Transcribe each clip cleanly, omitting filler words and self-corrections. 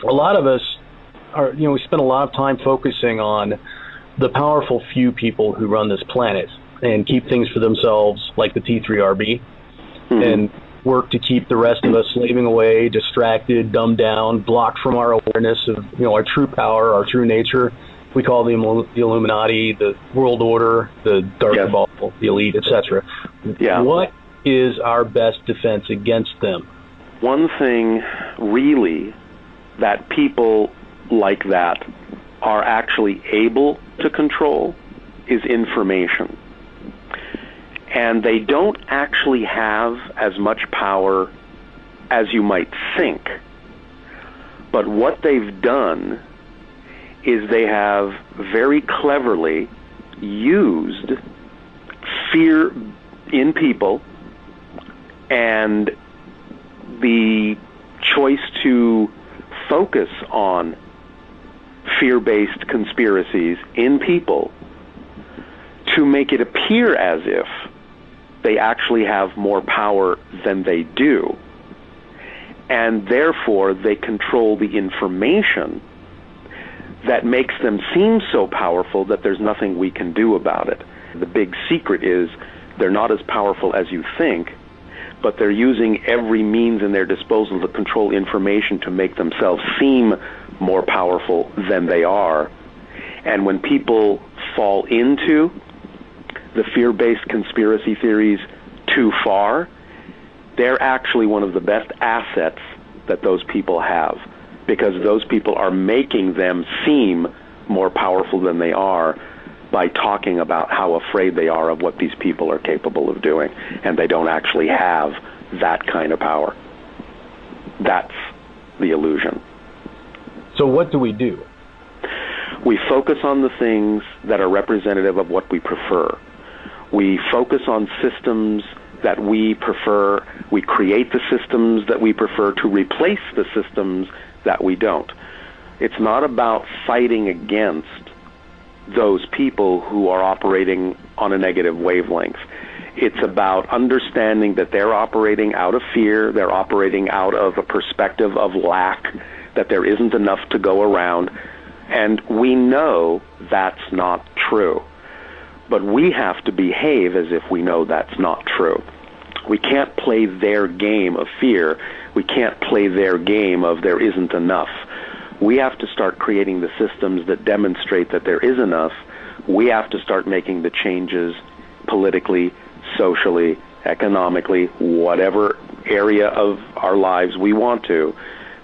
a lot of us we spend a lot of time focusing on the powerful few people who run this planet and keep things for themselves, like the T3RB, and work to keep the rest of us slaving away, distracted, dumbed down, blocked from our awareness of our true power, our true nature. We call the Illuminati, the World Order, the Dark Cabal, the Elite, etc. Yeah. What is our best defense against them? One thing, really, that people like that are actually able to control is information. And they don't actually have as much power as you might think. But what they've done is they have very cleverly used fear in people and the choice to focus on fear-based conspiracies in people to make it appear as if they actually have more power than they do. And therefore, they control the information that makes them seem so powerful that there's nothing we can do about it. The big secret is they're not as powerful as you think, but they're using every means in their disposal to control information to make themselves seem more powerful than they are. And when people fall into the fear-based conspiracy theories too far, they're actually one of the best assets that those people have, because those people are making them seem more powerful than they are by talking about how afraid they are of what these people are capable of doing, and they don't actually have that kind of power. That's the illusion. So what do we do? We focus on the things that are representative of what we prefer. We focus on systems that we prefer. We create the systems that we prefer to replace the systems that we don't. It's not about fighting against those people who are operating on a negative wavelength. It's about understanding that they're operating out of fear, they're operating out of a perspective of lack, that there isn't enough to go around, and we know that's not true. But we have to behave as if we know that's not true. We can't play their game of fear. We can't play their game of there isn't enough. We have to start creating the systems that demonstrate that there is enough. We have to start making the changes politically, socially, economically, whatever area of our lives we want to,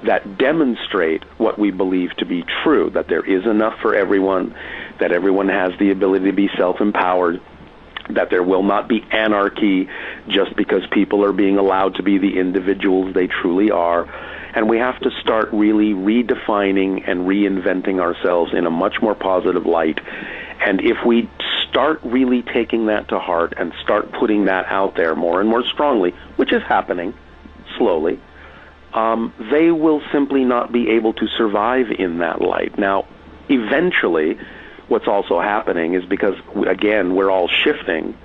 that demonstrate what we believe to be true, that there is enough for everyone, that everyone has the ability to be self-empowered, that there will not be anarchy just because people are being allowed to be the individuals they truly are. And we have to start really redefining and reinventing ourselves in a much more positive light. And if we start really taking that to heart and start putting that out there more and more strongly, which is happening slowly, they will simply not be able to survive in that light. Now, eventually, what's also happening is because, again, we're all shifting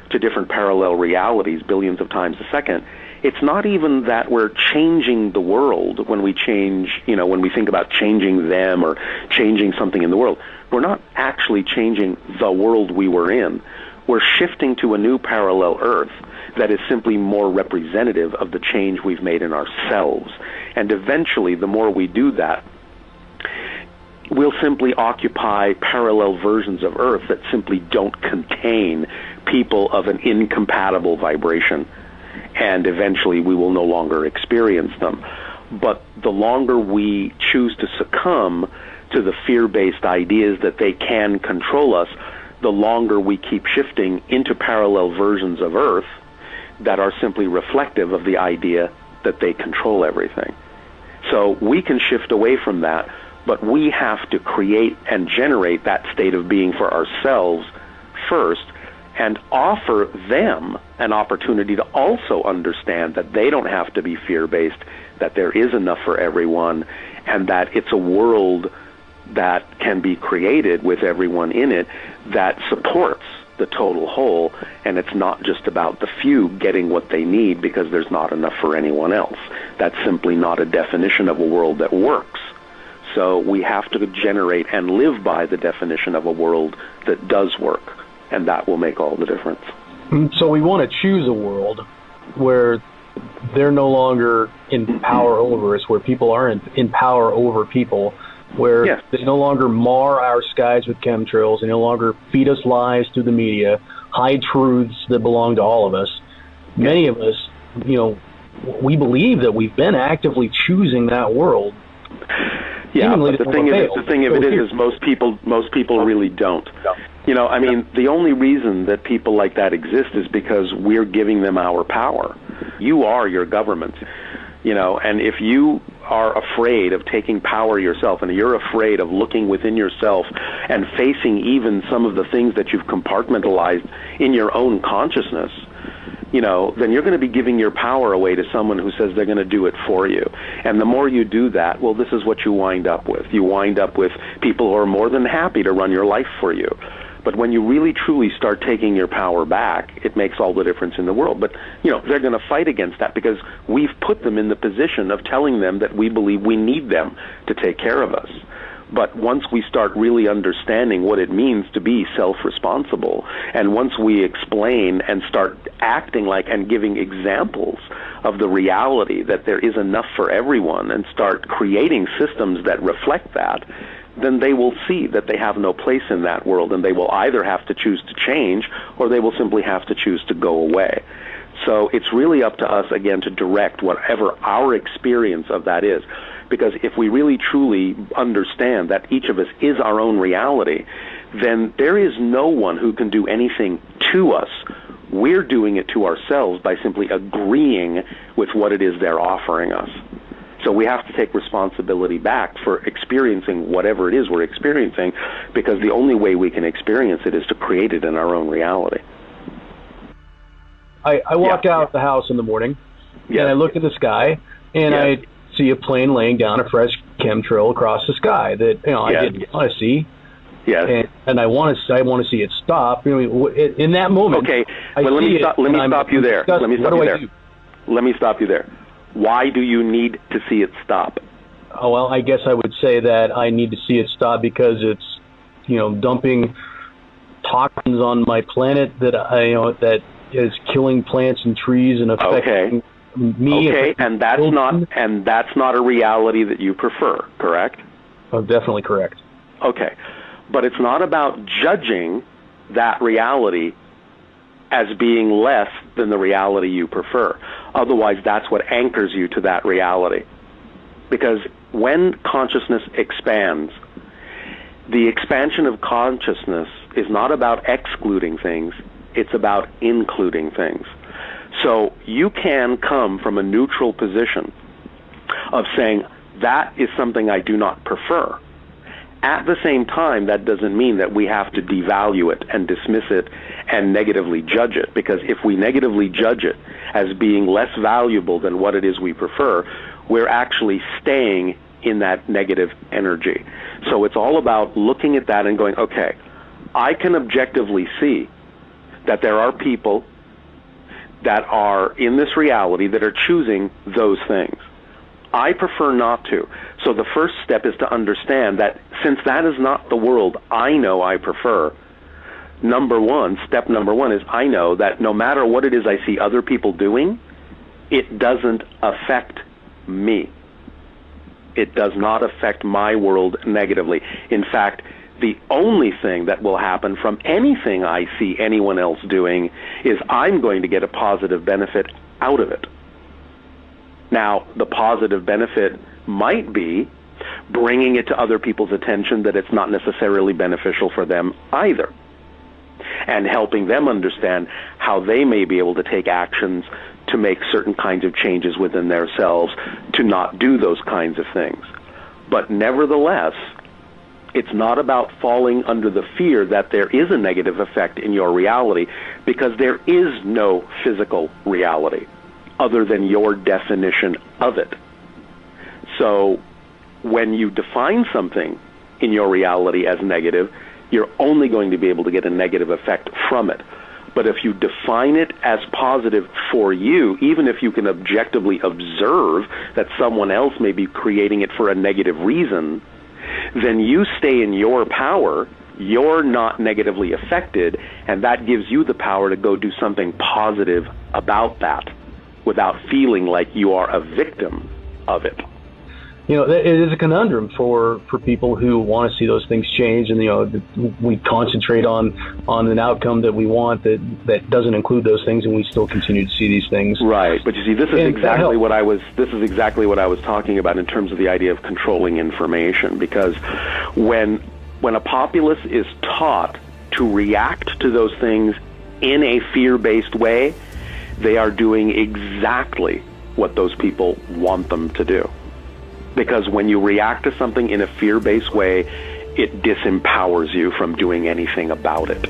to different parallel realities billions of times a second. It's not even that we're changing the world when we change, when we think about changing them or changing something in the world. We're not actually changing the world we were in. We're shifting to a new parallel Earth that is simply more representative of the change we've made in ourselves. And eventually, the more we do that, we'll simply occupy parallel versions of Earth that simply don't contain people of an incompatible vibration. And eventually, we will no longer experience them. But the longer we choose to succumb to the fear-based ideas that they can control us, the longer we keep shifting into parallel versions of Earth that are simply reflective of the idea that they control everything. So we can shift away from that, but we have to create and generate that state of being for ourselves first and offer them an opportunity to also understand that they don't have to be fear-based, that there is enough for everyone, and that it's a world that can be created with everyone in it that supports the total whole, and it's not just about the few getting what they need because there's not enough for anyone else. That's simply not a definition of a world that works. So we have to generate and live by the definition of a world that does work, and that will make all the difference. So we want to choose a world where they're no longer in power over us, where people are in power over people, where they no longer mar our skies with chemtrails, they no longer feed us lies through the media, hide truths that belong to all of us. Many of us, we believe that we've been actively choosing that world. Yeah, but the thing of it is most people really don't. The only reason that people like that exist is because we're giving them our power. You are your government, and if you are afraid of taking power yourself, and you're afraid of looking within yourself and facing even some of the things that you've compartmentalized in your own consciousness, then you're going to be giving your power away to someone who says they're going to do it for you. And the more you do that, well, this is what you wind up with. You wind up with people who are more than happy to run your life for you. But when you really, truly start taking your power back, it makes all the difference in the world. But, they're going to fight against that because we've put them in the position of telling them that we believe we need them to take care of us. But once we start really understanding what it means to be self-responsible, and once we explain and start acting like and giving examples of the reality that there is enough for everyone and start creating systems that reflect that, then they will see that they have no place in that world, and they will either have to choose to change or they will simply have to choose to go away. So it's really up to us, again, to direct whatever our experience of that is. Because if we really truly understand that each of us is our own reality, then there is no one who can do anything to us. We're doing it to ourselves by simply agreeing with what it is they're offering us. So we have to take responsibility back for experiencing whatever it is we're experiencing, because the only way we can experience it is to create it in our own reality. I walk out the house in the morning, and I look at the sky, and I see a plane laying down a fresh chemtrail across the sky that I didn't want to see. Yes. And I want to see it stop. In that moment. Okay. Well, let me stop you there. Let me stop you there. Why do you need to see it stop? Oh, well, I guess I would say that I need to see it stop because it's, dumping toxins on my planet that is killing plants and trees and affecting me. Okay, and that's not a reality that you prefer, correct? Oh, definitely correct. Okay, but it's not about judging that reality as being less than the reality you prefer. Otherwise, that's what anchors you to that reality. Because when consciousness expands, the expansion of consciousness is not about excluding things, it's about including things. So you can come from a neutral position of saying, that is something I do not prefer. At the same time, that doesn't mean that we have to devalue it and dismiss it and negatively judge it, because if we negatively judge it as being less valuable than what it is we prefer, we're actually staying in that negative energy. So it's all about looking at that and going, okay, I can objectively see that there are people that are in this reality that are choosing those things. I prefer not to. So the first step is to understand that since that is not the world I know I prefer, step number one is I know that no matter what it is I see other people doing, it doesn't affect me. It does not affect my world negatively. In fact, the only thing that will happen from anything I see anyone else doing is I'm going to get a positive benefit out of it. Now, the positive benefit might be bringing it to other people's attention that it's not necessarily beneficial for them either, and helping them understand how they may be able to take actions to make certain kinds of changes within themselves to not do those kinds of things. But nevertheless, it's not about falling under the fear that there is a negative effect in your reality, because there is no physical reality other than your definition of it. So when you define something in your reality as negative, you're only going to be able to get a negative effect from it. But if you define it as positive for you, even if you can objectively observe that someone else may be creating it for a negative reason, then you stay in your power. You're not negatively affected, and that gives you the power to go do something positive about that without feeling like you are a victim of it. It is a conundrum for people who want to see those things change, and we concentrate on an outcome that we want that doesn't include those things, and we still continue to see these things. Right, but you see, this is exactly what I was talking about in terms of the idea of controlling information, because when a populace is taught to react to those things in a fear-based way, they are doing exactly what those people want them to do. Because when you react to something in a fear-based way, it disempowers you from doing anything about it.